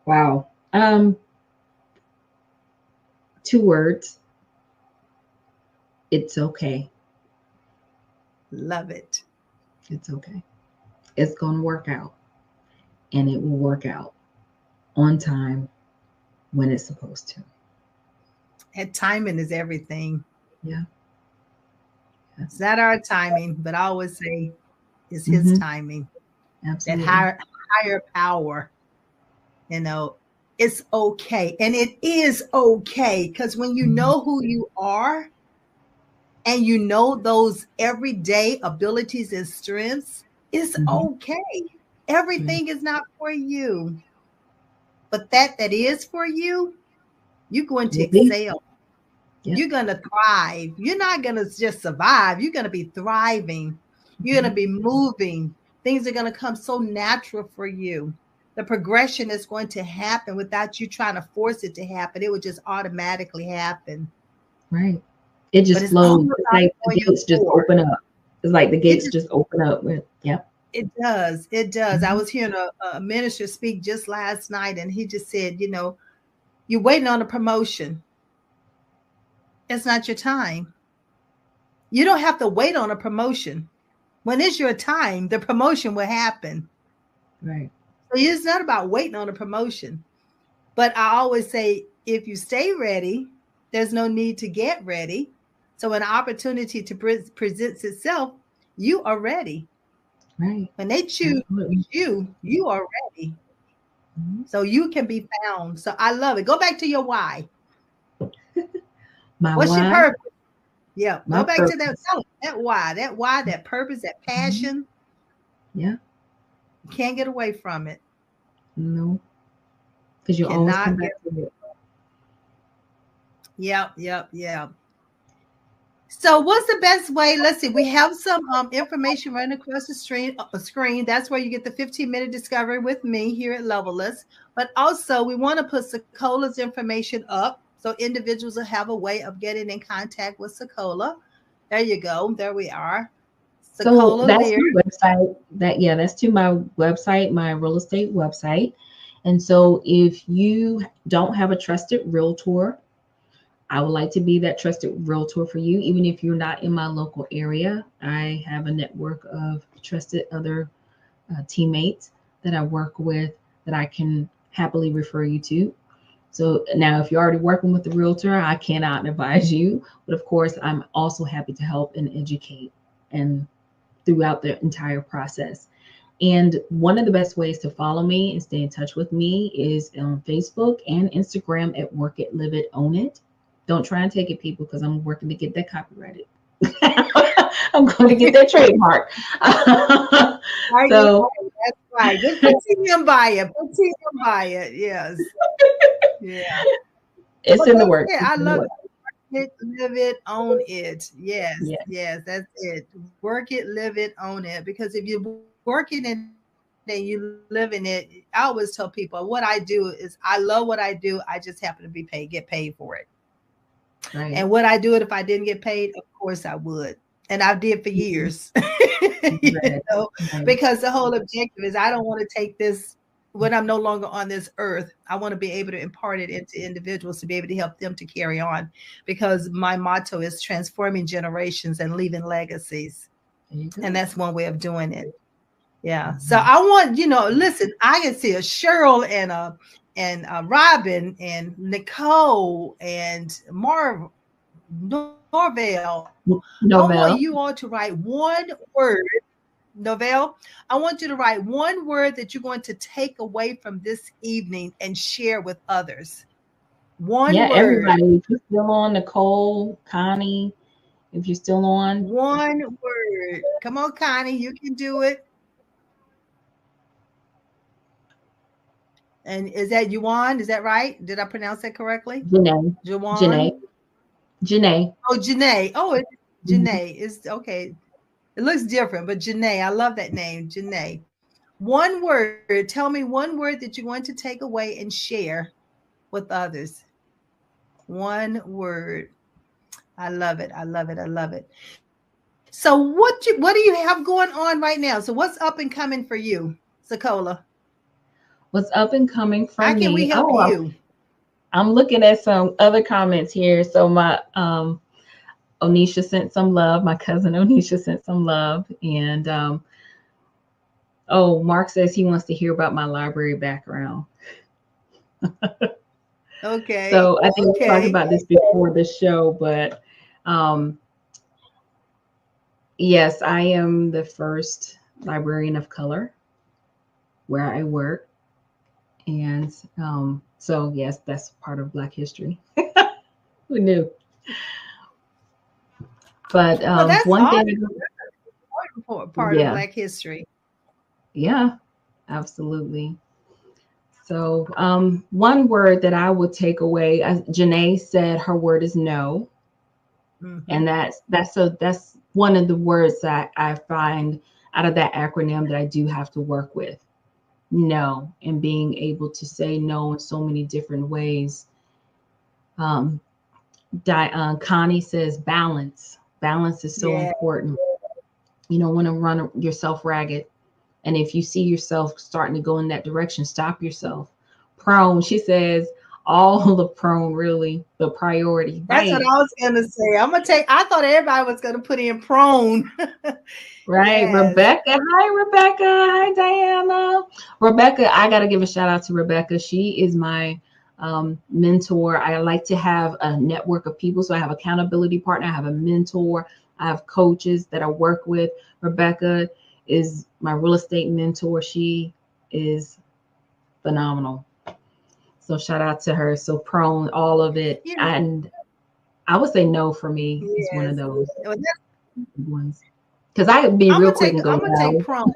Wow. 2 words. It's okay. Love it. It's okay. It's going to work out. And it will work out on time when it's supposed to. And timing is everything. Yeah. It's not our timing, but I always say it's his timing. Absolutely. That higher power, you know, it's okay. And it is okay, because when you know who you are and you know those everyday abilities and strengths, it's okay. Everything is not for you. But that is for you, you're going to excel. Yep. You're going to thrive. You're not going to just survive. You're going to be thriving. You're going to be moving. Things are going to come so natural for you. The progression is going to happen without you trying to force it to happen. It would just automatically happen. Right. It just flows. It's like the gates just open up. It's like the gates just open up. Yep. It does. It does. I was hearing a minister speak just last night, and he just said, you know, you're waiting on a promotion. It's not your time. You don't have to wait on a promotion. When it's your time, the promotion will happen. Right. So it's not about waiting on a promotion. But I always say, if you stay ready, there's no need to get ready. So when an opportunity to presents itself, you are ready. Right. When they choose you are ready. So you can be found. So I love it. Go back to your why. What's your purpose? Yeah. Go back to that why, that purpose, that passion. Yeah. You can't get away from it. No. Because you always come back to it. Yep. So what's the best way? Let's see. We have some information running across the screen. That's where you get the 15-minute discovery with me here at Levelist. But also we want to put Sekolah's information up so individuals will have a way of getting in contact with Sekolah. There you go. There we are. Sekolah, so that's my website. That's to my website, my real estate website. And so if you don't have a trusted realtor, I would like to be that trusted realtor for you. Even if you're not in my local area, I have a network of trusted other teammates that I work with that I can happily refer you to. So now, if you're already working with the realtor, I cannot advise you, but of course, I'm also happy to help and educate and throughout the entire process. And one of the best ways to follow me and stay in touch with me is on Facebook and Instagram at Work It, Live It, Own It. Don't try and take it, people, because I'm working to get that copyrighted. I'm going to get that trademark. So that's right. Just put TM by it. Put TM by it. Yes. Yeah. It's in the works. Yeah, I love it. Work it, live it, own it. Yes, yes, that's it. Work it, live it, own it. Because if you're working in it, you live in it. I always tell people what I do is I love what I do. I just happen to be paid, get paid for it. Right. And would I do it if I didn't get paid? Of course I would. And I did for years. You know, because the whole objective is I don't want to take this when I'm no longer on this earth. I want to be able to impart it into individuals to be able to help them to carry on, because my motto is transforming generations and leaving legacies. And that's one way of doing it. Yeah. Mm-hmm. So I want, listen, I can see a Cheryl and Robin and Nicole and Norvell. I want you all to write one word. Novell, I want you to write one word that you're going to take away from this evening and share with others. One word. Everybody, if you're still on, Nicole, Connie, if you're still on. One word. Come on, Connie, you can do it. And is that Juwan? Is that right? Did I pronounce that correctly? Janae. Juwan? Janae. Oh, Janae. Oh, it's Janae. It's okay. It looks different, but Janae, I love that name, Janae. One word. Tell me one word that you're going to take away and share with others. One word. I love it. I love it. I love it. So what do you have going on right now? So what's up and coming for you, Sokola? What's up and coming from me? How can we help you? I'm looking at some other comments here. So my Onisha sent some love. My cousin Onisha sent some love. And Mark says he wants to hear about my library background. Okay. So I think we talked about this before the show, but yes, I am the first librarian of color where I work. And so, yes, that's part of Black history. Who knew? But that's one awesome. thing, part of Black history. Yeah, absolutely. So one word that I would take away, Janae said her word is no. Mm-hmm. And that's one of the words that I find out of that acronym that I do have to work with. No, and being able to say no in so many different ways. Connie says balance. Balance is so important. You don't want to run yourself ragged. And if you see yourself starting to go in that direction, stop yourself. Prone, she says, all the prone, really, the priority. That's right. What I was going to say. I thought everybody was going to put in prone. Right. Yes. Rebecca. Hi, Rebecca. Hi, Diana. Rebecca, I got to give a shout out to Rebecca. She is my mentor. I like to have a network of people. So I have an accountability partner. I have a mentor. I have coaches that I work with. Rebecca is my real estate mentor. She is phenomenal. So shout out to her. So prone, all of it. Yeah. And I would say no for me is one of those ones. Because I could be real quick and go, I'm going to take prone.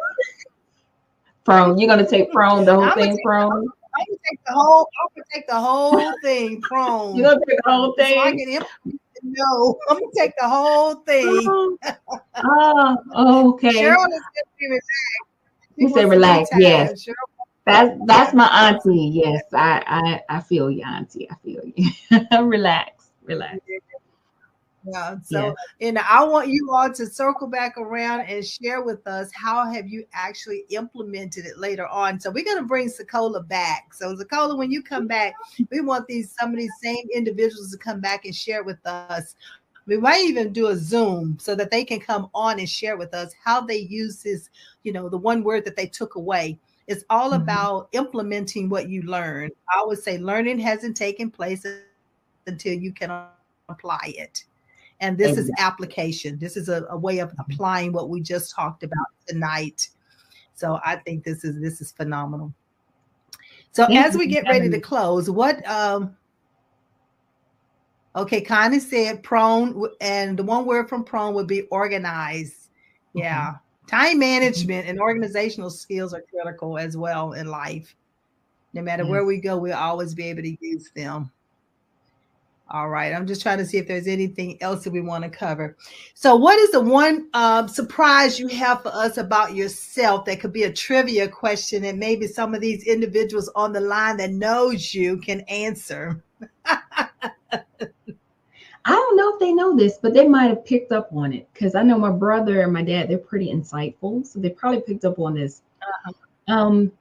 Prone. You're going to take prone, the whole thing prone? I'm going to take the whole thing prone. You're going to take the whole thing? So I can no, I'm going to take the whole thing. Okay. Cheryl is going to be relaxed. You say relax, yes. That's my auntie. Yes, I feel you, auntie. I feel you. Relax. Yeah. So, I want you all to circle back around and share with us how have you actually implemented it later on. So we're going to bring Sokola back. So Sokola, when you come back, we want some of these same individuals to come back and share with us We might even do a Zoom so that they can come on and share with us how they use this, the one word that they took away. It's all Mhm. about implementing what you learn. I would say learning hasn't taken place until you can apply it. And this is application. Exactly. This is a way of applying what we just talked about tonight. So I think this is phenomenal. So as we Thank you get for ready to having me. close, okay, Connie said prone, and the one word from prone would be organized. Okay. Yeah. Time Mhm. management and organizational skills are critical as well in life. No matter where Yes. we go, we'll always be able to use them. All right. I'm just trying to see if there's anything else that we want to cover. So, what is the one surprise you have for us about yourself that could be a trivia question and maybe some of these individuals on the line that knows you can answer? I don't know if they know this, but they might have picked up on it because I know my brother and my dad, they're pretty insightful. So they probably picked up on this. Um,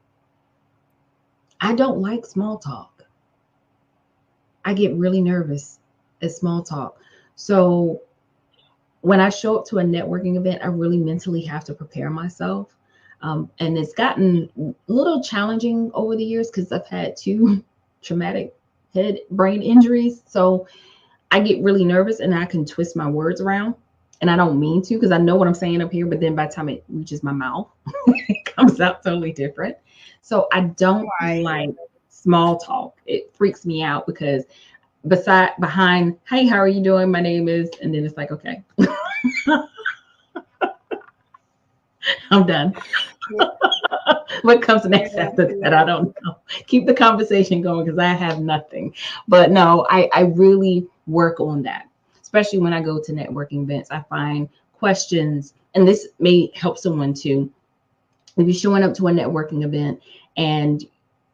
I don't like small talk. I get really nervous at small talk. So when I show up to a networking event, I really mentally have to prepare myself. And it's gotten a little challenging over the years because I've had two traumatic head brain injuries. So I get really nervous and I can twist my words around. And I don't mean to because I know what I'm saying up here, but then by the time it reaches my mouth, it comes out totally different. So I don't Right. like small talk. It freaks me out because behind, hey, how are you doing? My name is, and then it's like, okay, I'm done. Yeah, What comes next yeah, after that? I yeah. don't know. Keep the conversation going because I have nothing. But no, I really work on that, especially when I go to networking events. I find questions, and this may help someone too. If you're showing up to a networking event and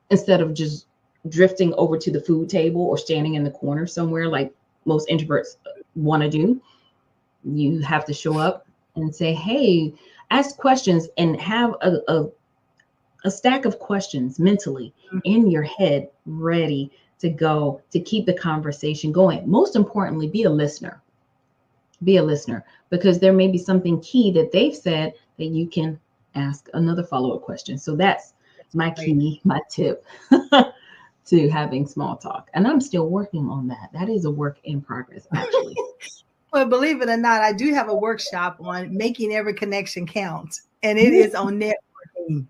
instead of just drifting over to the food table or standing in the corner somewhere like most introverts want to do, you have to show up and say, hey, ask questions and have a stack of questions mentally in your head ready to go to keep the conversation going. Most importantly, be a listener. Be a listener because there may be something key that they've said that you can ask another follow up question. So that's That's my right. key, my tip to having small talk. And I'm still working on that. That is a work in progress, actually. Well, believe it or not, I do have a workshop on making every connection count, and it Ooh, is on networking.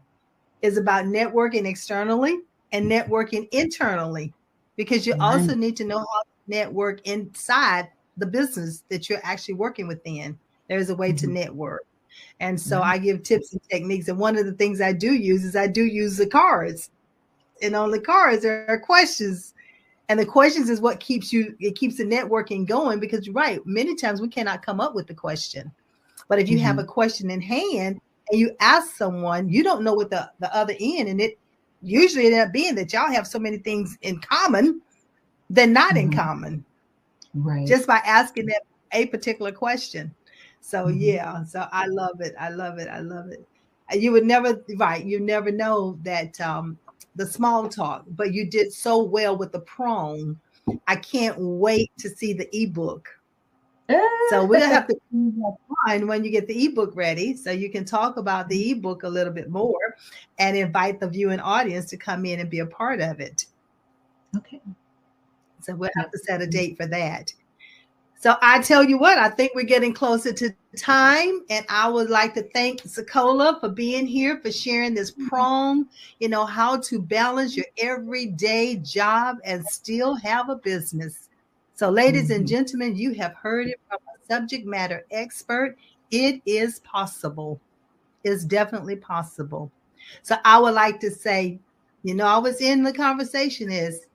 It's about networking externally and networking internally because you also nice. need to know how to network inside the business that you're actually working within. There's a way to Mhm. network. And so Nice. I give tips and techniques. And one of the things I do use is I do use the cards. And on the cards, there are questions. And the questions is what it keeps the networking going because you're right. Many times we cannot come up with the question. But if you have a Mhm. question in hand and you ask someone, you don't know what the other end, and it usually end up being that y'all have so many things in common than not in Mhm. common Right. just by asking them a particular question. So Mhm. yeah, so I love it. I love it. I love it. You would never right. You never know that the small talk, but you did so well with the prong. I can't wait to see the ebook. So we're gonna have to find when you get the ebook ready, so you can talk about the ebook a little bit more, and invite the viewing audience to come in and be a part of it. Okay. So we'll have to set a Absolutely. date for that. So I tell you what, I think we're getting closer to time, and I would like to thank Sokola for being here, for sharing this prong, how to balance your everyday job and still have a business. So, ladies and Mhm. gentlemen, you have heard it from a subject matter expert. It is possible. It's definitely possible. So I would like to say, I was in the conversation is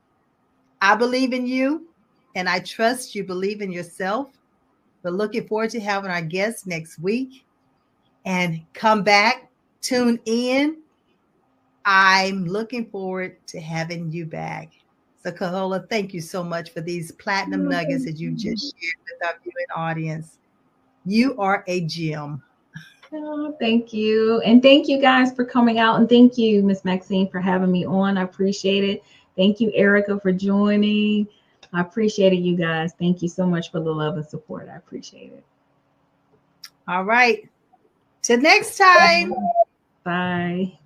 I believe in you and I trust you believe in yourself. We're looking forward to having our guests next week and come back, tune in. I'm looking forward to having you back. So, Kahola, thank you so much for these platinum Oh, nuggets thank that you you. just shared with our viewing audience. You are a gem. Oh, thank you. And thank you guys for coming out. And thank you, Miss Maxine, for having me on. I appreciate it. Thank you, Erica, for joining. I appreciate it, you guys. Thank you so much for the love and support. I appreciate it. All right. Till next time. Bye.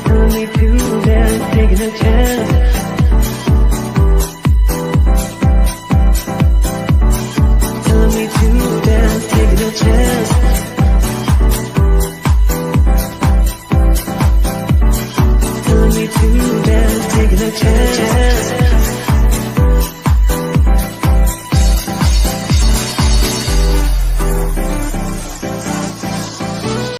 Telling me to dance, taking a chance. Telling me to dance, taking a chance. Telling me to dance, taking a chance.